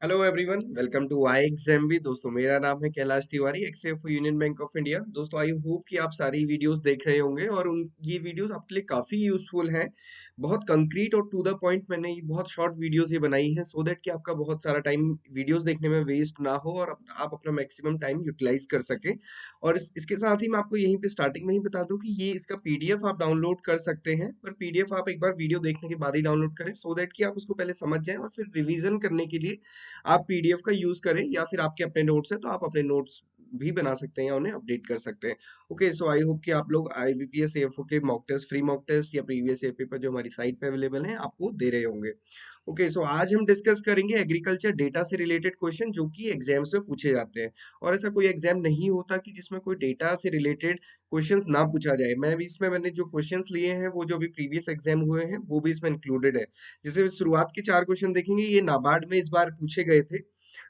Hello everyone, welcome to I exam भी। दोस्तों, मेरा नाम है कैलाश तिवारी, एक्सएफ यूनियन बैंक ऑफ इंडिया। दोस्तों, आई होप कि आप सारी वीडियोस देख रहे होंगे और उन ये वीडियोस आपके लिए काफी यूजफुल हैं। बहुत कंक्रीट और टू द पॉइंट मैंने ये बहुत शॉर्ट वीडियोस ये बनाई हैं सो दैट कि आपका बहुत सारा टाइम वीडियोस देखने में वेस्ट ना हो और आप अपना मैक्सिमम टाइम यूटिलाइज कर सकें। और इसके साथ ही मैं आपको यहीं पे स्टार्टिंग में ही बता दूं कि ये इसका पीडीएफ आप डाउनलोड कर सकते हैं, पर पीडीएफ आप एक बार वीडियो देखने के बाद ही डाउनलोड करें सो दैट कि आप उसको पहले समझ जाएं और फिर रिवीजन करने के लिए आप पीडीएफ का यूज करें, या फिर आपके अपने नोट्स है तो आप अपने नोट्स भी बना सकते हैं या उन्हें अपडेट कर सकते हैं। ओके, सो आई होप कि आप लोग आईबीपीएस एएफओ के mock test, free mock test या प्रीवियस ईयर पेपर जो हमारी साइट पे अवेलेबल है आपको दे रहे होंगे। ओके, सो आज हम डिस्कस करेंगे एग्रीकल्चर डेटा से रिलेटेड क्वेश्चन जो कि एग्जाम्स में पूछे जाते हैं। और ऐसा कोई एग्जाम नहीं होता कि जिसमें कोई डेटा से रिलेटेड क्वेश्चंस ना पूछा जाए। मैंने जो क्वेश्चंस लिए हैं वो जो भी प्रीवियस एग्जाम हुए हैं वो भी इसमें इंक्लूडेड है। जैसे शुरुआत के 4 क्वेश्चन देखेंगे, ये नाबार्ड में इस बार पूछे गए थे।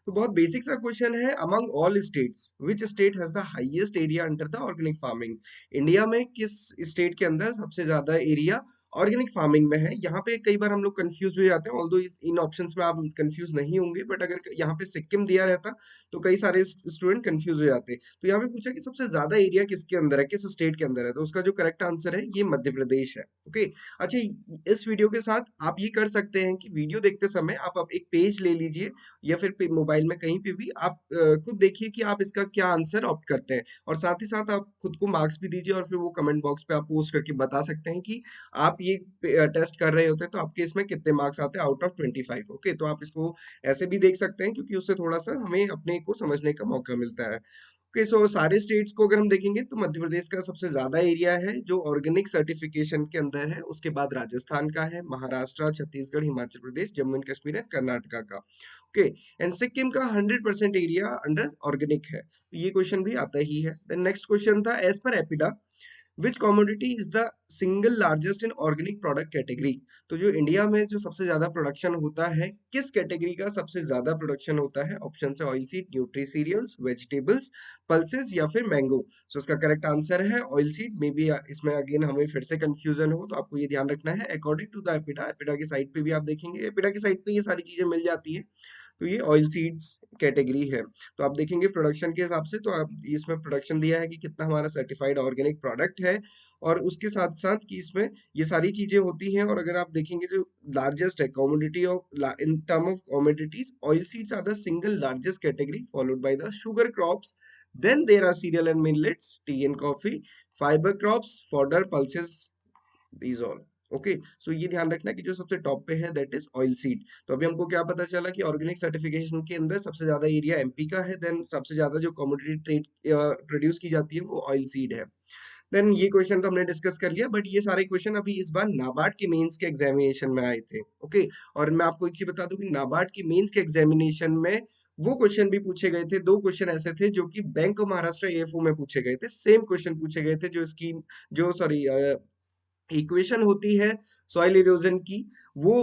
तो बहुत बेसिक सा क्वेश्चन है, among all states which state has the highest area under the organic farming. India में किस स्टेट के अंदर सबसे ज्यादा एरिया ऑर्गेनिक फार्मिंग में है। यहाँ पे कई बार हम लोग कंफ्यूज हो जाते हैं, ऑल्दो इन ऑप्शंस में आप कंफ्यूज नहीं होंगे, बट अगर यहाँ पे सिक्किम दिया रहता तो कई सारे स्टूडेंट कंफ्यूज हो जाते। तो यहाँ पे पूछा कि सबसे ज्यादा एरिया किसके अंदर है, किस स्टेट के अंदर है, तो उसका जो करेक्ट आंसर है ये मध्य प्रदेश है। ओके, अच्छा, इस वीडियो के साथ आप ये कर सकते हैं कि वीडियो देखते समय आप एक पेज ले लीजिए या फिर मोबाइल में कहीं पे भी आप खुद देखिए कि आप इसका क्या आंसर ऑप्ट करते हैं, और साथ ही साथ आप खुद को मार्क्स भी दीजिए और फिर वो कमेंट बॉक्स पे आप पोस्ट करके बता सकते हैं कि आप ये टेस्ट कर रहे होते हैं तो आपके इसमें कितने मार्क्स आते हैं आउट ऑफ 25। ओके, तो आप इसको ऐसे भी देख सकते हैं क्योंकि उससे थोड़ा सा हमें अपने को समझने का मौका मिलता है। ओके, सो सारे स्टेट्स को अगर हम देखेंगे तो मध्य प्रदेश का सबसे ज्यादा एरिया है जो ऑर्गेनिक सर्टिफिकेशन के अंदर है। उसके बाद राजस्थान का है, महाराष्ट्र, छत्तीसगढ़, हिमाचल प्रदेश, जम्मू एंड कश्मीर है, कर्नाटका का। ओके, एंड सिक्किम का 100% एरिया अंडर ऑर्गेनिक है। तो ये क्वेश्चन भी आता ही है। देन नेक्स्ट क्वेश्चन था, as per APEDA which commodity is the single largest in organic product category. तो जो इंडिया में जो सबसे ज्यादा प्रोडक्शन होता है, किस कैटेगरी का सबसे ज्यादा प्रोडक्शन होता है? ऑप्शन है oil seed, nutri cereals, vegetables, pulses या फिर मैंगो। सो इसका करेक्ट आंसर है ऑयल सीड। मे बी इसमें अगेन हमें फिर से कंफ्यूजन हो तो आपको ये ध्यान रखना है, according to the APEDA, APEDA की साइट पे भी आप देखेंगे, एपिडा की साइट पे ये सारी चीजें मिल जाती है। तो ये ऑयल सीड्स कैटेगरी है। तो आप देखेंगे प्रोडक्शन के हिसाब से, तो आप इसमें प्रोडक्शन दिया है कि कितना हमारा सर्टिफाइड ऑर्गेनिक प्रोडक्ट है, और उसके साथ साथ कि इसमें ये सारी चीजें होती हैं। और अगर आप देखेंगे जो लार्जेस्ट है commodity of in term of commodities, oil seeds are the single largest category followed by the sugar crops, then there are cereal and millets, tea and coffee, fibre crops, fodder, pulses, these all. Okay, so ये ध्यान रखना कि जो सबसे top पे है that is oil seed. तो अभी हमको क्या पता चला कि ऑर्गेनिक सर्टिफिकेशन के अंदर सबसे ज्यादा एरिया एमपी का है, देन सबसे ज्यादा जो कमोडिटी ट्रेड प्रोड्यूस की जाती है वो ऑयल सीड है। देन ये क्वेश्चन तो हमने डिस्कस कर लिया, बट ये सारे क्वेश्चन अभी इस बार नाबार्ड के मेंस के एग्जामिनेशन में आए थे। ओके, और मैं आपको एक चीज बता दूं कि नाबार्ड के मेंस के एग्जामिनेशन में वो क्वेश्चन भी पूछे गए थे। 2 क्वेश्चन ऐसे थे जो कि बैंक ऑफ महाराष्ट्र एएफओ में पूछे गए थे, सेम क्वेश्चन पूछे गए थे। जो स्कीम, जो सॉरी इक्वेशन होती है सॉइल इरोजन की, वो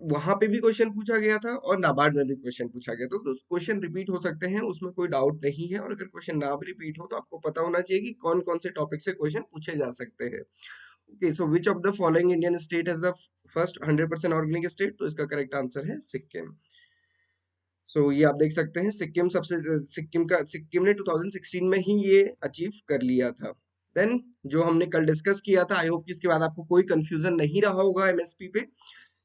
वहां पे भी क्वेश्चन पूछा गया था और नाबार्ड में भी क्वेश्चन पूछा गया था। तो क्वेश्चन रिपीट हो सकते हैं, उसमें कोई डाउट नहीं है। और अगर क्वेश्चन ना भी रिपीट हो तो आपको पता होना चाहिए कि कौन कौन से टॉपिक से क्वेश्चन पूछे जा सकते हैं। Okay, so which of the following Indian state has the first 100% organic state? तो इसका करेक्ट आंसर है सिक्किम। सो ये आप देख सकते हैं, सिक्किम ने 2016 में ही ये अचीव कर लिया था। देन जो हमने कल डिस्कस किया था, आई होप कि इसके बाद आपको कोई कंफ्यूजन नहीं रहा होगा एमएसपी पे,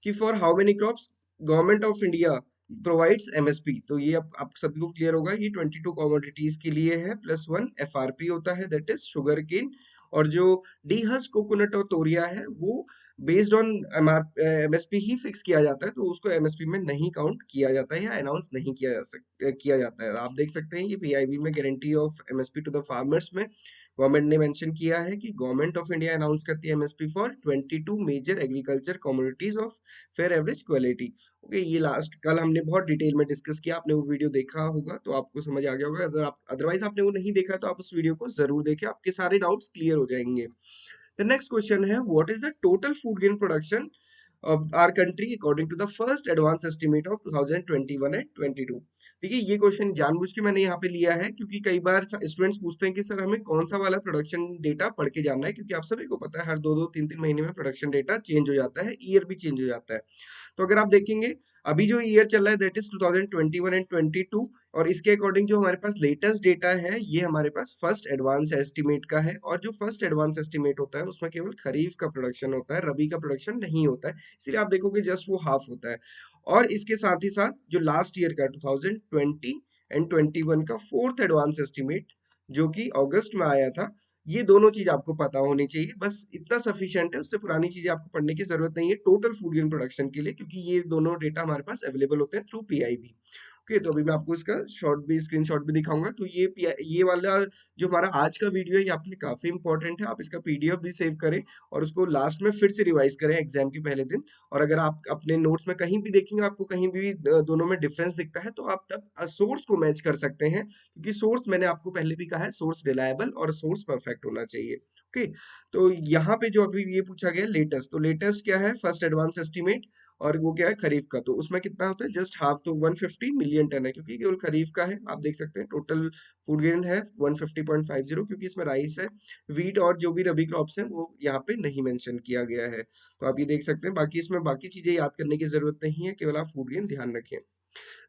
कि for how many crops government of India provides MSP. तो ये आप सभी को क्लियर होगा, ये 22 कमोडिटीज के लिए है, प्लस 1 एफआरपी होता है दैट इज शुगर केन। और जो डीहस कोकोनट और तोरिया है वो based on MSP he fix किया जाता है, तो उसको एमएसपी में नहीं काउंट किया जाता है या अनाउंस नहीं किया जाता है। आप देख सकते हैं ये पीआईबी में guarantee of MSP to the farmers में गवर्नमेंट ने मेंशन किया है कि गवर्नमेंट ऑफ इंडिया अनाउंस करती है MSP for 22 major agriculture commodities of fair average quality. Okay, ये लास्ट कल हमने बहुत डिटेल में डिस्कस किया, आपने वो वीडियो देखा होगा तो आपको समझ आ गया होगा। अगर आप अदरवाइज आपने वो नहीं देखा तो आप उस वीडियो को जरूर देखें, आपके सारे डाउट्स क्लियर हो जाएंगे। द नेक्स्ट क्वेश्चन है, what is the total food grain production of our country according to the first advanced estimate of 2021 and 22। देखिए, ये क्वेश्चन जानबूझ के मैंने यहाँ पे लिया है क्योंकि कई बार स्टूडेंट्स पूछते हैं कि सर हमें कौन सा वाला प्रोडक्शन डेटा पढ़ के जानना है, क्योंकि आप सभी को पता है हर 2-2 3-3 महीने में प्रोडक्शन डेटा चेंज हो जाता है, ईयर भी चेंज हो जाता है। तो अगर आप देखेंगे अभी जो ईयर चल रहा है दैट इज 2021 एंड 22, और इसके अकॉर्डिंग जो हमारे पास लेटेस्ट डेटा है ये हमारे पास फर्स्ट एडवांस एस्टिमेट का है, और जो फर्स्ट एडवांस एस्टिमेट होता है उसमें केवल खरीफ का प्रोडक्शन होता है, रबी का प्रोडक्शन नहीं होता है, इसलिए आप देखोगे जस्ट वो हाफ होता है। और इसके साथ ही साथ जो लास्ट ईयर का 2020 एंड 21 का फोर्थ एडवांस एस्टिमेट जो कि अगस्त में आया था, ये दोनों चीज आपको पता होनी चाहिए, बस इतना सफिशिएंट है, उससे पुरानी चीजें आपको पढ़ने की जरूरत नहीं है टोटल फूड ग्रेन प्रोडक्शन के लिए, क्योंकि ये दोनों डेटा हमारे पास अवेलेबल होते हैं थ्रू पीआईबी। ओके, तो अभी मैं आपको इसका शॉर्ट भी स्क्रीनशॉट भी दिखाऊंगा। तो ये वाला जो हमारा आज का वीडियो है ये आपके लिए काफी इंपॉर्टेंट है, आप इसका पीडीएफ भी सेव करें और उसको लास्ट में फिर से रिवाइज करें एग्जाम के पहले दिन। और अगर आप अपने नोट्स में कहीं भी देखेंगे आपको कहीं भी दोनों में डिफरेंस दिखता है तो आप तब सोर्स को मैच कर सकते हैं, क्योंकि सोर्स मैंने आपको पहले भी कहा है सोर्स रिलायबल और सोर्स परफेक्ट होना चाहिए। ओके, तो यहाँ पे जो अभी ये पूछा गया लेटेस्ट, तो लेटेस्ट क्या है फर्स्ट एडवांस एस्टिमेट, और वो क्या है खरीफ का, तो उसमें कितना होता है जस्ट हाफ, तो 150 मिलियन टन है, क्योंकि केवल खरीफ का है। आप देख सकते हैं टोटल फूड ग्रेन है 150.50, क्योंकि इसमें राइस है, व्हीट और जो भी रबी क्रॉप्स हैं वो यहाँ पे नहीं मेंशन किया गया है। तो आप ये देख सकते हैं, बाकी इसमें बाकी चीजें याद करने की जरूरत नहीं है, केवल आप फूड ग्रेन ध्यान रखें।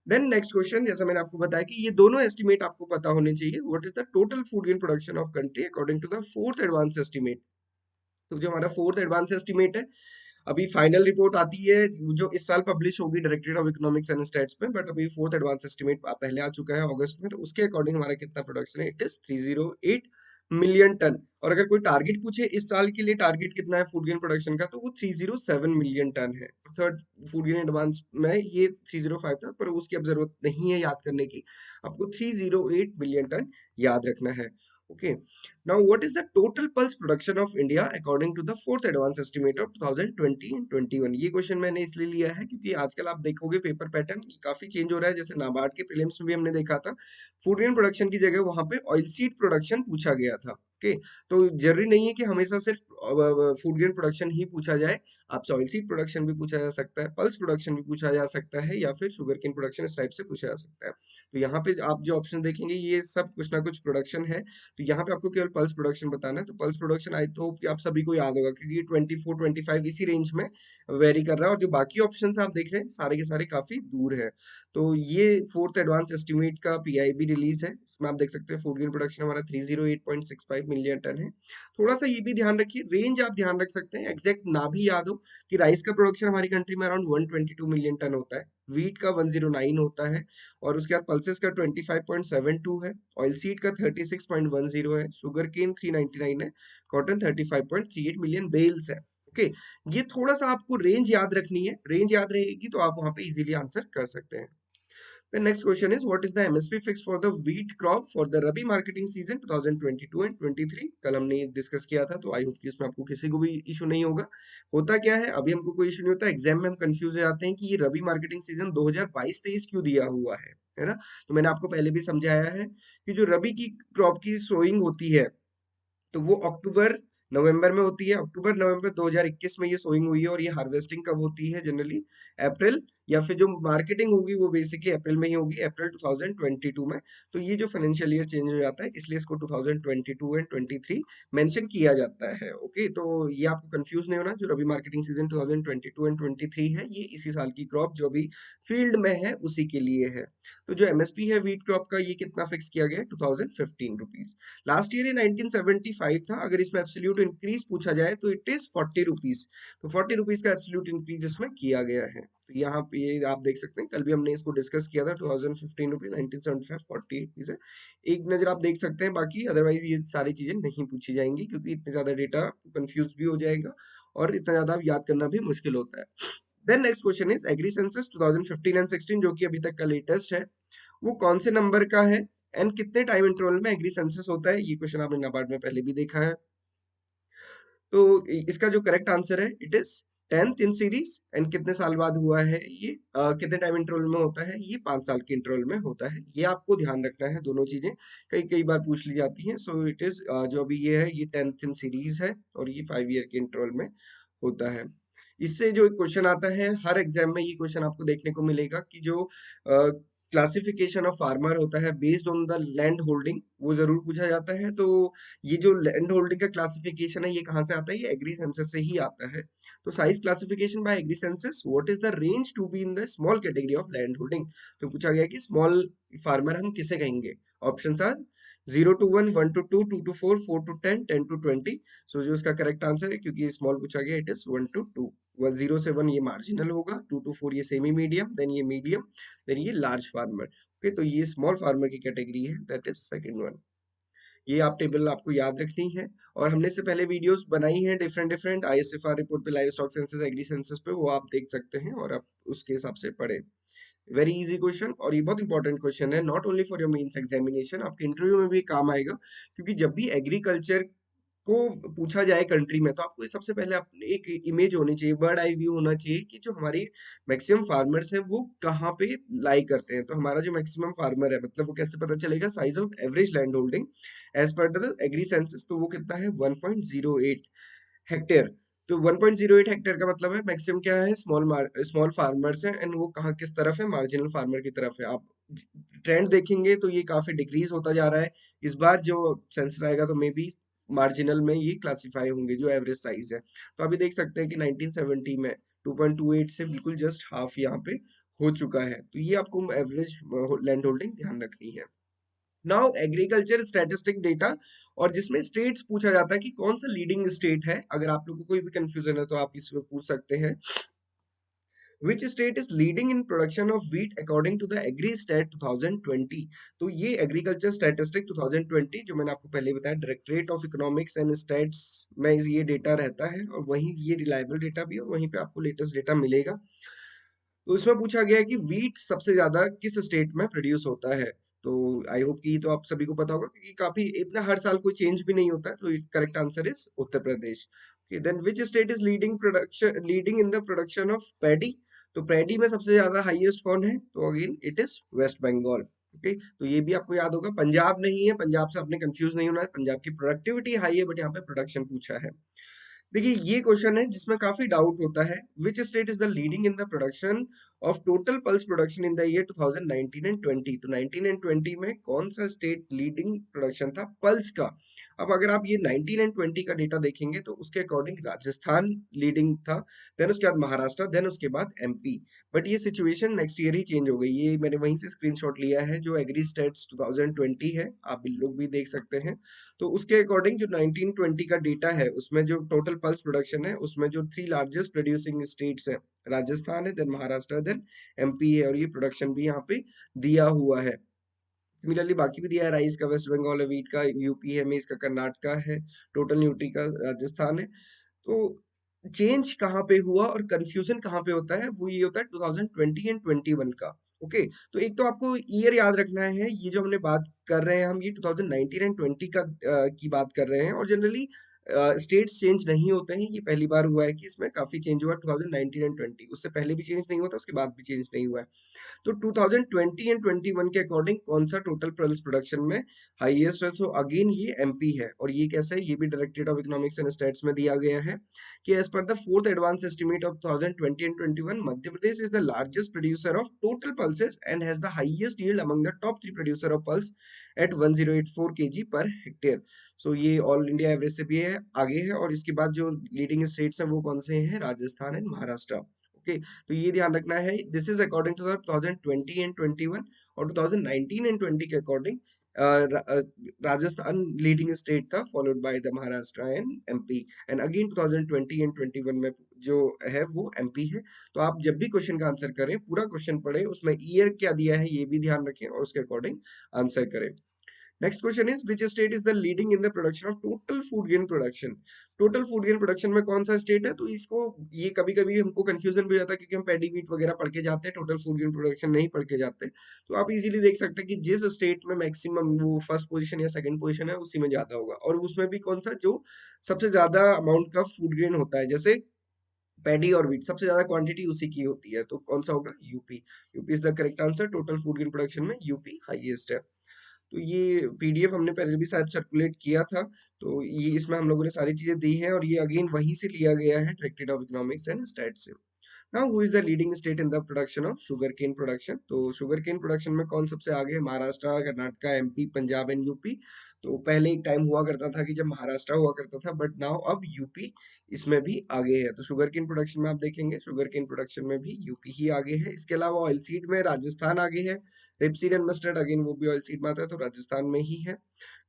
देन नेक्स्ट क्वेश्चन, जैसा मैंने आपको बताया कि ये दोनों एस्टिमेट आपको पता होने चाहिए, what is the total food grain production of country according to the fourth advance estimate. तो जो हमारा फोर्थ एडवांस एस्टिमेट है, अभी फाइनल रिपोर्ट आती है जो इस साल पब्लिश होगी directorate of economics and stats में, बट अभी फोर्थ एडवांस एस्टिमेट पहले आ चुका है अगस्त में, तो उसके अकॉर्डिंग हमारा कितना प्रोडक्शन है, इट इज 308 मिलियन टन। और अगर कोई टारगेट पूछे इस साल के लिए टारगेट कितना है फूड ग्रेन प्रोडक्शन का, तो वो 307 मिलियन टन है। थर्ड फूड ग्रेन एडवांस में ये 305 था, पर उसकी अब जरूरत नहीं है याद करने की, आपको 308 मिलियन टन याद रखना है। Okay, now what is the total pulse production of India according to the fourth advance estimate of 2020 and 21? ये क्वेश्चन मैंने इसलिए लिया है क्योंकि आजकल आप देखोगे पेपर पैटर्न काफी चेंज हो रहा है, जैसे नाबार्ड के प्रीलिम्स में भी हमने देखा था फूड ग्रेन प्रोडक्शन की जगह वहां पे ऑयल सीड प्रोडक्शन पूछा गया था। ओके, तो जरूरी नहीं है कि हमेशा सिर्फ फूड ग्रेन प्रोडक्शन ही पूछा जाए, आपसे ऑयल सीड प्रोडक्शन भी पूछा जा सकता है, पल्स प्रोडक्शन भी पूछा जा सकता है, या फिर शुगर केन प्रोडक्शन इस टाइप से पूछा जा सकता है। तो यहाँ पे आप जो ऑप्शन देखेंगे ये सब कुछ ना कुछ प्रोडक्शन है, तो यहाँ पे आपको केवल पल्स प्रोडक्शन बताना है। तो पल्स प्रोडक्शन आई होप कि आप सभी को याद होगा, क्योंकि 24 25 इसी रेंज में वेरी कर रहा है, और जो बाकी ऑप्शन आप देख रहे हैं सारे के सारे काफी दूर है। तो ये फोर्थ एडवांस एस्टिमेट का पीआईबी रिलीज है, इसमें आप देख सकते हैं फूड ग्रेन प्रोडक्शन हमारा 308.65 मिलियन टन है। थोड़ा सा ये भी ध्यान रखिए, रेंज आप ध्यान रख सकते हैं, एग्जैक्ट ना भी याद हो, कि राइस का प्रोडक्शन हमारी कंट्री में अराउंड 122 मिलियन टन होता है, व्हीट का 109 होता है, और उसके बाद पल्सेस का 25.72 है, ऑयल सीड का 36.10 है, शुगर केन 399 है, कॉटन 35.38 मिलियन बेल्स है। ओके, ये थोड़ा सा आपको रेंज याद रखनी है, रेंज याद रहेगी तो आप वहां पे इजीली आंसर कर सकते हैं। The next question is what is the MSP fix for the wheat crop for the Rabi marketing season 2022 and 23? कल हमने डिस्कस किया था, तो आई होप कि इसमें आपको किसी को भी इशू नहीं होगा। होता क्या है, अभी हमको कोई इशू नहीं होता, एग्जाम में हम कंफ्यूज हो जाते हैं कि ये रबी मार्केटिंग सीजन 2022-23 क्यों दिया हुआ है ना। तो मैंने आपको पहले भी समझाया है कि जो रबी की क्रॉप की सोइंग होती है तो वो अक्टूबर नवंबर में होती है, अक्टूबर नवंबर 2021 में ये सोइंग हुई है, और ये हार्वेस्टिंग कब होती है जनरली, अप्रैल, या फिर जो मार्केटिंग होगी वो बेसिकली अप्रैल में ही होगी, अप्रैल 2022 में। तो ये जो फाइनेंशियल ईयर चेंज हो जाता है इसलिए इसको 2022 एंड 23 मेंशन किया जाता है। ओके, तो ये आपको कंफ्यूज नहीं होना, जो रबी मार्केटिंग सीजन 2022 एंड 23 है ये इसी साल की क्रॉप जो अभी फील्ड में है उसी के लिए है। तो जो एमएसपी है व्हीट क्रॉप का ये कितना फिक्स किया गया है, 2015 रुपीज। लास्ट ईयर ये 1975 था, अगर इसमें एब्सोल्यूट इंक्रीज पूछा जाए तो इट इज 40 रुपीज, तो 40 रुपीज का एब्सोल्यूट इंक्रीज इसमें किया गया है। तो यहाँ पे ये आप देख सकते हैं, कल भी हमने इसको डिस्कस किया था, 2015 रुपीज 1975 40 रुपीज है, एक नजर आप देख सकते हैं, बाकी अदरवाइज ये सारी चीजें नहीं पूछी जाएंगी, क्योंकि इतने ज्यादा डेटा कंफ्यूज भी हो जाएगा और इतना ज्यादा याद करना भी मुश्किल होता है। Then next question is agri census 2015 and 16 जो कि अभी तक का लेटेस्ट है, वो कौन से नंबर का है एंड कितने टाइम इंटरवल में एग्री सेंसस होता है, ये क्वेश्चन आपने नाबार्ड में पहले भी देखा है। तो इसका जो करेक्ट आंसर है it is 10th in series, and कितने साल बाद हुआ है ये, कितने टाइम इंटरवल में होता है, ये 5 साल के इंटरवल में होता है, ये आपको ध्यान रखना है, दोनों चीजें कई कई बार पूछ ली जाती हैं। सो इट इज जो अभी ये है ये 10th इन सीरीज है, और ये 5 ईयर के इंटरवल में होता है। इससे जो क्वेश्चन आता है हर एग्जाम में, ये क्वेश्चन आपको देखने को मिलेगा कि जो क्लासिफिकेशन ऑफ फार्मर होता है based on the land holding, वो जरूर पूछा जाता है। तो ये जो लैंड होल्डिंग का क्लासिफिकेशन है ये कहाँ से आता है? ये एग्री सेंसस से ही आता है। तो size classification by agri census, what is the range to be in the small category of land holding. तो पूछा गया कि स्मॉल फार्मर हम किसे कहेंगे? Options are 0 to 1, 1 to 2, 2 to 4, 4 to 10, 10 to 20। सो जो इसका करेक्ट आंसर है, क्योंकि स्मॉल पूछा गया, इट इज 1 to 2। 0 से 1 ये मार्जिनल होगा, 2 to 4 ये सेमी मीडियम, देन ये मीडियम, देन ये लार्ज फार्मर। ओके, तो ये स्मॉल फार्मर की कैटेगरी है, दैट इज सेकंड वन। ये आप टेबल आपको याद रखनी है। और हमने इससे पहले वीडियोस बनाई हैं डिफरेंट डिफरेंट आईएसएफआर रिपोर्ट पे, livestock census, agri census पे, वो आप देख सकते हैं और आप उसके हिसाब से पढ़े। वेरी इजी क्वेश्चन, और ये बहुत इंपॉर्टेंट क्वेश्चन है, not only for your mains examination, आपके इंटरव्यू में भी काम आएगा। क्योंकि जब भी एग्रीकल्चर को पूछा जाए कंट्री में, तो आपको सबसे पहले अपने एक इमेज होनी चाहिए, बर्ड आई व्यू होना चाहिए कि जो हमारी मैक्सिमम फार्मर्स हैं वो कहाँ पे लाई करते हैं। तो हमारा जो मैक्सिमम फार्मर है, मतलब वो कैसे पता चलेगा? Size of average land holding as per the agri census, तो वो कितना है? 1.08 हेक्टेयर। तो 1.08 हेक्टेयर का मतलब है मैक्सिमम क्या है? स्मॉल फार्मर्स हैं, एंड वो कहाँ किस तरफ है? मार्जिनल फार्मर की तरफ है। आप ट्रेंड देखेंगे तो ये काफी डिक्रीज होता जा रहा है। इस बार जो सेंसस आएगा तो मे बी मार्जिनल में ये क्लासिफाई होंगे जो एवरेज साइज है। तो अभी देख सकते हैं कि 1970 में 2.28 से बिल्कुल जस्ट हाफ यहाँ पे हो चुका है। तो ये आपको एवरेज लैंड होल्डिंग ध्यान रखनी है। नाउ एग्रीकल्चर स्टैटिस्टिक डेटा, और जिसमें स्टेट्स पूछा जाता है कि कौन सा लीडिंग स्टेट है। अगर आप लोगों को कोई भी कंफ्यूजन है तो आप इसमें पूछ सकते हैं, which state is leading in production of wheat according to the agri stat 2020। तो ये एग्रीकल्चर स्टैटिस्टिक 2020 जो मैंने आपको पहले बताया, directorate of economics and stats में ये डेटा रहता है, और वहीं ये रिलायबल डेटा भी है, और वहीं पे आपको लेटेस्ट डेटा मिलेगा। तो इसमें पूछा गया है कि व्हीट सबसे ज्यादा किस स्टेट में प्रोड्यूस होता है। तो आई होप कि तो आप सभी को पता होगा, क्योंकि काफी इतना हर साल कोई चेंज भी नहीं होता है। तो correct answer is Uttar Pradesh. Then which state is leading in the production of paddy. तो पैडी में सबसे ज्यादा हाईएस्ट कौन है? तो again it is West Bengal. Okay, तो ये भी आपको याद होगा, पंजाब नहीं है, पंजाब से आपने कंफ्यूज नहीं होना है। पंजाब की प्रोडक्टिविटी हाई है, बट यहाँ पे प्रोडक्शन पूछा है। देखिए ये क्वेश्चन है जिसमें काफी डाउट होता है, which state is the leading in the production of total pulse production in the year 2019 and 20। तो 19 एंड 20 में कौन सा स्टेट लीडिंग प्रोडक्शन था पल्स का? अब अगर आप ये 19 एंड 20 का डेटा देखेंगे तो उसके अकॉर्डिंग राजस्थान लीडिंग था, देन उसके बाद महाराष्ट्र, देन उसके बाद एमपी। बट ये सिचुएशन नेक्स्ट ईयर ही चेंज हो गई। ये मैंने वहीं से स्क्रीनशॉट लिया है, जो एग्री स्टेट्स 2020 है, आप लोग भी देख सकते हैं। तो उसके अकॉर्डिंग जो 1920 का डेटा है, उसमें जो टोटल पल्स प्रोडक्शन है, उसमें जो 3 लार्जेस्ट प्रोड्यूसिंग स्टेट्स हैं, राजस्थान है, देन महाराष्ट्र, देन एमपी है, और ये प्रोडक्शन भी यहाँ पे दिया हुआ है। सिमिलरली बाकी भी दिया है, राइस का वेस्ट बंगाल है, व्हीट का यूपी है, मेज का कर्नाटका है, टोटल न्यूट्री का राजस्थान है। तो चेंज कहाँ पे हुआ और कंफ्यूजन कहाँ पे होता है, वो ये होता है 2020 एंड 21 का। ओके, तो एक तो आपको ईयर याद रखना है, ये जो हमने बात कर रहे हैं हम, ये 2019 एंड 20 का की बात कर रहे हैं, और जनरली स्टेट्स चेंज नहीं होते हैं। ये पहली बार हुआ है कि इसमें काफी चेंज हुआ 2019 एंड 20, उससे पहले भी चेंज नहीं हुआ था, उसके बाद भी चेंज नहीं हुआ है। तो 2020 एंड 21 के अकॉर्डिंग कौन सा टोटल पल्स प्रोडक्शन में हाईएस्ट है? सो अगेन ये एमपी है, और ये कैसे है? ये भी directorate of economics and stats में दिया गया है कि as per the fourth advance estimate of 2020 and 21, Madhya Pradesh is the largest producer of total pulses and has the highest yield among the top 3 producer of pulse at 1084 kg per hectare. So ये all India average से भी है, आगे है। और इसके बाद जो लीडिंग स्टेट्स हैं वो कौन से हैं? राजस्थान एंड महाराष्ट्र। ओके, तो ये ध्यान रखना है, this is according to the 2020 and 21, और 2019 एंड 20 के अकॉर्डिंग राजस्थान लीडिंग स्टेट था, followed by the Maharashtra and MP, and again 2020 and 21 में जो है वो एमपी है। तो आप जब भी क्वेश्चन का आंसर करें, पूरा क्वेश्चन पढ़े, उसमें ईयर क्या दिया है ये भी ध्यान रखें, और उसके अकॉर्डिंग आंसर करें। Next question is, which state is the leading in the production of total food grain production. Total food grain production में कौन सा स्टेट है? तो इसको, ये कभी कभी हमको कंफ्यूजन भी हो जाता है, क्योंकि हम पैडी व्हीट वगैरह पढ़ के जाते हैं, टोटल फूड ग्रेन प्रोडक्शन नहीं पढ़ के जाते। तो आप इजीली देख सकते हैं कि जिस स्टेट में मैक्सिमम वो फर्स्ट पोजीशन या सेकंड पोजीशन है, उसी में ज्यादा होगा, और उसमें भी कौन सा जो सबसे ज्यादा अमाउंट का फूड ग्रेन होता है, जैसे पैडी और व्हीट, सबसे ज्यादा क्वांटिटी उसी की होती है। तो कौन सा होगा? UP. UP is the correct answer, total food grain production में यूपी हाईएस्ट है। तो ये पीडीएफ हमने पहले भी शायद सर्कुलेट किया था। तो ये इसमें हम लोगों ने सारी चीजें दी हैं, और ये अगेन वहीं से लिया गया है, directorate of economics and stats से। Now who is the leading state in the production of sugar cane production? तो शुगर केन प्रोडक्शन में कौन सबसे आगे है? Maharashtra, Karnataka, MP, Punjab and UP. तो पहले एक टाइम हुआ करता था कि जब महाराष्ट्र हुआ करता था, बट नाउ अब यूपी इसमें भी आगे है। तो शुगर केन प्रोडक्शन में आप देखेंगे शुगर केन प्रोडक्शन में भी यूपी ही आगे है। इसके अलावा ऑयल सीड में राजस्थान आगे है। रेपसीड एंड मस्टर्ड अगेन वो भी ऑयल सीड में आता है, तो राजस्थान में ही है।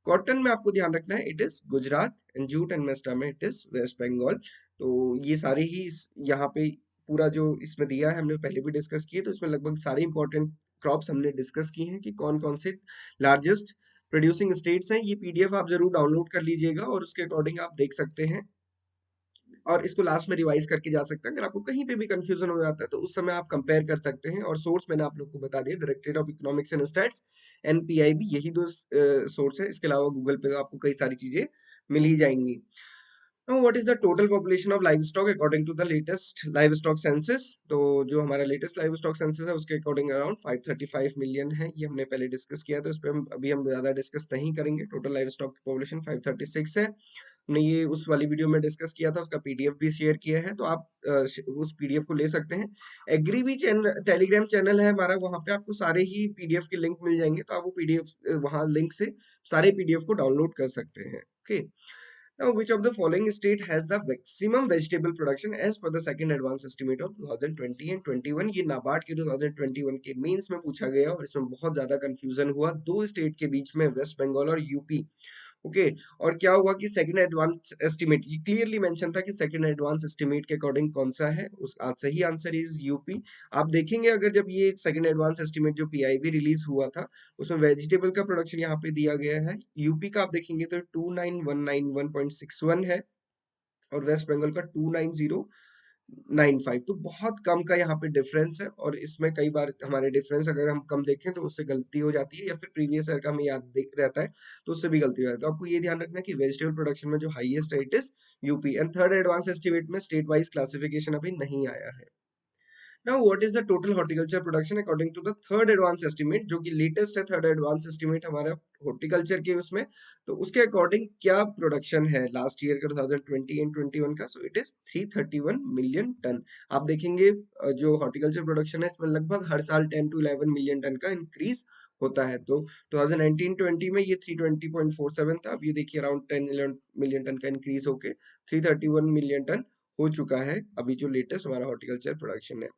कॉटन में आपको ध्यान रखना है, it is Gujarat. And jute and mesta में इट इज वेस्ट बंगाल। तो ये सारे ही यहाँ पे पूरा जो इसमें दिया है, हमने पहले भी डिस्कस किए, तो इसमें लगभग सारे इंपॉर्टेंट क्रॉप्स हमने डिस्कस किए हैं कि कौन कौन से लार्जेस्ट प्रोड्यूसिंग स्टेट्स हैं। ये पीडीएफ आप जरूर डाउनलोड कर लीजिएगा और उसके अकॉर्डिंग आप देख सकते हैं और इसको लास्ट में रिवाइज करके जा सकते हैं। अगर आपको कहीं पे भी कंफ्यूजन हो जाता है तो उस समय आप कंपेयर कर सकते हैं। और सोर्स मैंने आप लोग को बता दिया, directorate of economics and stats, NPIB, यही दो सोर्स है। इसके अलावा गूगल पे आपको कई सारी चीजें मिल ही जाएंगी। Now, what is the total population of livestock according to the latest livestock census? तो जो हमारा लेटेस्ट livestock census है उसके अकॉर्डिंग अराउंड 535 मिलियन है। ये हमने पहले डिस्कस किया था, इस पे हम ज्यादा डिस्कस नहीं करेंगे। टोटल लाइवस्टॉक की पॉपुलेशन 536 है। हमने ये उस वाली वीडियो में डिस्कस किया था, उसका पीडीएफ भी शेयर किया है, तो आप उस पीडीएफ को ले सकते हैं। एग्री भी चैनल, टेलीग्राम चैनल है हमारा, वहां पे आपको सारे ही पीडीएफ के लिंक मिल जाएंगे, तो आप वो पीडीएफ वहां लिंक से सारे पीडीएफ को डाउनलोड कर सकते हैं। Okay. Now, which of the following state has the maximum vegetable production as per the second advance estimate of 2020 and 21? ये नाबार्ड के 2021 के मेंस में पूछा गया और इसमें बहुत ज्यादा कंफ्यूजन हुआ दो स्टेट के बीच में, वेस्ट बंगाल और यूपी। ओके। और क्या हुआ कि सेकंड एडवांस एस्टिमेट, ये क्लियरली मेंशन था कि सेकंड एडवांस एस्टिमेट के अकॉर्डिंग कौन सा है, उस आज सही आंसर इज यूपी। आप देखेंगे अगर जब ये सेकंड एडवांस एस्टिमेट जो पीआईबी रिलीज हुआ था, उसमें वेजिटेबल का प्रोडक्शन यहाँ पे दिया गया है, यूपी का आप देखेंगे तो 29,191.61 है और वेस्ट बंगाल का 29095। तो बहुत कम का यहाँ पे डिफरेंस है। और इसमें कई बार हमारे डिफरेंस अगर हम कम देखें तो उससे गलती हो जाती है, या फिर प्रीवियस ईयर का हमें याद रहता है तो उससे भी गलती हो जाती है। तो आपको ये ध्यान रखना है कि वेजिटेबल प्रोडक्शन में जो हाईएस्ट है it is UP. And third advance estimate में स्टेट वाइज क्लासिफिकेशन अभी नहीं आया है। Now, what is the total horticulture production according to the third advance estimate, जो कि लेटेस्ट है थर्ड एडवांस एस्टिमेट हमारा हॉर्टिकल्चर के उसमें, तो उसके अकॉर्डिंग क्या प्रोडक्शन है लास्ट ईयर का 2020 एंड 21 का? So it is 331 million tonne. आप देखेंगे जो हॉर्टिकल्चर प्रोडक्शन है इसमें लगभग हर साल 10 to 11 मिलियन टन का इंक्रीज होता है। तो 2019-20 में ये 320.47 था, अब ये देखिए अराउंड 10 मिलियन टन का इंक्रीज होके 331 मिलियन टन हो चुका है अभी जो लेटेस्ट हमारा हॉर्टिकल्चर प्रोडक्शन है।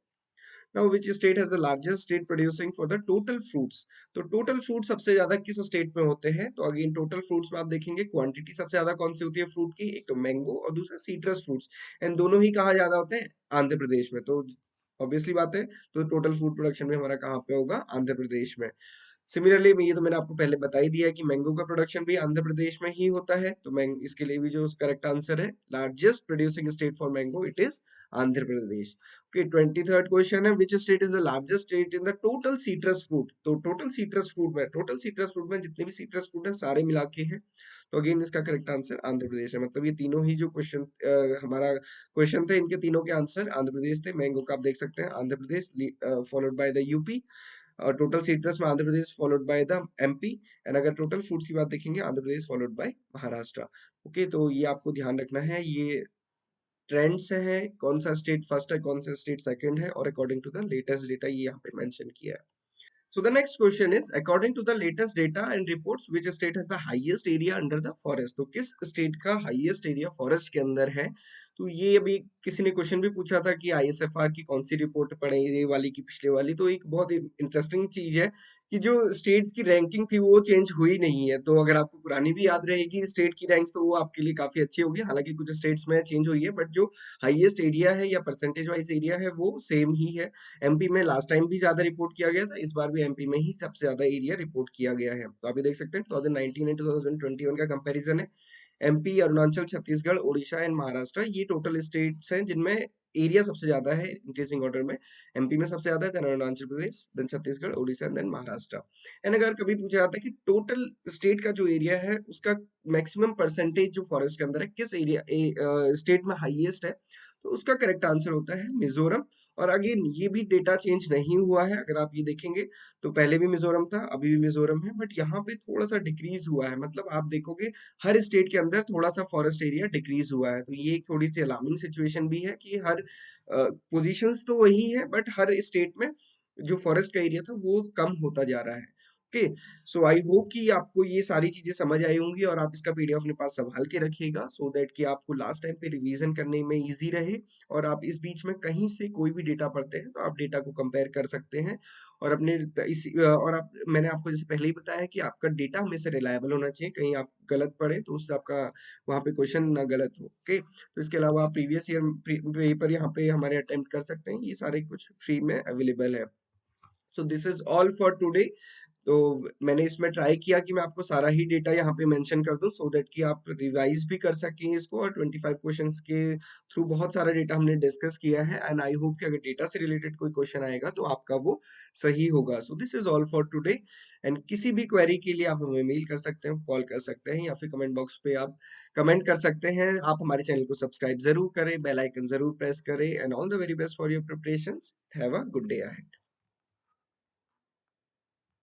Now, which state has the largest state producing for the total fruits? तो टोटल फ्रूट सबसे ज्यादा किस स्टेट में होते हैं? तो अगेन टोटल फ्रूट्स में आप देखेंगे क्वांटिटी सबसे ज्यादा कौन सी होती है फ्रूट की? एक तो मैंगो और दूसरा सीट्रस फ्रूट्स। एंड दोनों ही कहाँ ज्यादा होते हैं? आंध्र प्रदेश में। तो ऑब्वियसली बात है, तो टोटल फूड प्रोडक्शन में हमारा कहाँ पे होगा? आंध्र प्रदेश में। सिमिलरली ये तो मैंने आपको पहले बता ही दिया है कि मैंगो का प्रोडक्शन भी आंध्र प्रदेश में ही होता है। तो मैंग इसके लिए भी जो करेक्ट आंसर है, largest producing state for mango it is Andhra Pradesh. Okay, 23rd question है, which state is the largest state in the total citrus fruit? तो टोटल सीट्रस फ्रूट में जितने भी सीट्रस फ्रूट है सारे मिला के हैं। तो अगेन इसका करेक्ट आंसर आंध्र प्रदेश है। मतलब ये तीनों ही जो क्वेश्चन हमारा क्वेश्चन थे, इनके तीनों के आंसर आंध्र प्रदेश थे। मैंगो का आप देख सकते हैं Andhra Pradesh, followed by the UP. Total citrus में Andhra Pradesh followed by the MP. And अगर टोटल फूड्स की बात देखेंगे, Andhra Pradesh followed by Maharashtra. Okay, तो ये आपको ध्यान रखना है, ये ट्रेंड्स है, कौन सा स्टेट फर्स्ट है, कौन सा स्टेट सेकंड है, और according to the latest data ये यहाँ पे मेंशन किया है। So the next question is, according to the latest data and reports, which state has the highest area under the forest? तो किस स्टेट का हाईएस्ट एरिया फॉरेस्ट के अंदर है? तो ये अभी किसी ने क्वेश्चन भी पूछा था कि आईएसएफआर की कौन सी रिपोर्ट पढ़े, ये वाली की पिछले वाली। तो एक बहुत इंटरेस्टिंग चीज है कि जो स्टेट्स की रैंकिंग थी वो चेंज हुई नहीं है। तो अगर आपको पुरानी भी याद रहेगी स्टेट की रैंक्स, तो वो आपके लिए काफी अच्छी होगी। हालांकि कुछ स्टेट्स में चेंज हुई है, बट जो हाईएस्ट एरिया है या परसेंटेज वाइज एरिया है वो सेम ही है। एमपी में लास्ट टाइम भी ज्यादा रिपोर्ट किया गया था, इस बार भी एमपी में ही सबसे ज्यादा एरिया रिपोर्ट किया गया है। तो अभी देख सकते हैं 2019 एंड 2021 का कंपैरिजन है। एमपी, अरुणाचल, छत्तीसगढ़, ओडिशा एंड महाराष्ट्र, ये टोटल स्टेट्स हैं जिनमें एरिया सबसे ज्यादा है इंक्रीजिंग ऑर्डर में। एमपी में सबसे ज्यादा है, then Arunachal Pradesh, then Chhattisgarh, Odisha, then Maharashtra. And अगर कभी पूछा जाता है कि टोटल स्टेट का जो एरिया है उसका मैक्सिमम परसेंटेज जो फॉरेस्ट के अंदर है किस एरिया स्टेट में हाईएस्ट है, तो उसका करेक्ट आंसर होता है मिजोरम। और अगेन ये भी डेटा चेंज नहीं हुआ है, अगर आप ये देखेंगे तो पहले भी मिजोरम था, अभी भी मिजोरम है, बट यहाँ पे थोड़ा सा डिक्रीज हुआ है। मतलब आप देखोगे हर स्टेट के अंदर थोड़ा सा फॉरेस्ट एरिया डिक्रीज हुआ है। तो ये एक थोड़ी सी अलार्मिंग सिचुएशन भी है कि हर पोजीशंस तो वही है, बट हर स्टेट में जो फॉरेस्ट का एरिया था वो कम होता जा रहा है। ओके, सो आई होप कि आपको ये सारी चीजें समझ आई होंगी और आप इसका पीडीएफ अपने पास संभाल के रखिएगा, सो दैट कि आपको लास्ट टाइम पे रिवीजन करने में इजी रहे। और आप इस बीच में कहीं से कोई भी डेटा पढ़ते हैं तो आप डेटा को कंपेयर कर सकते हैं। और अपने और आप, मैंने आपको जैसे पहले ही बताया कि आपका डेटा हमेशा रिलायबल होना चाहिए, कहीं आप गलत पढ़े तो उससे आपका वहाँ पे क्वेश्चन ना गलत हो। ओके, तो इसके अलावा आप प्रीवियस ईयर पेपर यहाँ पे हमारे अटेम्प्ट कर सकते हैं, ये सारे कुछ फ्री में अवेलेबल है। So this is all for today. तो मैंने इसमें ट्राई किया कि मैं आपको सारा ही डेटा यहाँ पे मेंशन कर दूं, सो दैट कि आप रिवाइज भी कर सकें इसको। और 25 क्वेश्चंस के थ्रू बहुत सारा डेटा हमने डिस्कस किया है, एंड आई होप कि अगर डेटा से रिलेटेड कोई क्वेश्चन आएगा तो आपका वो सही होगा। So this is all for today, and किसी भी क्वेरी के लिए आप हमें मेल कर सकते हैं, कॉल कर सकते हैं, या फिर कमेंट बॉक्स पे आप कमेंट कर सकते हैं। आप हमारे चैनल को सब्सक्राइब जरूर करें, बेल आइकन जरूर प्रेस करें, and all the very best for your preparations. Have a good day ahead.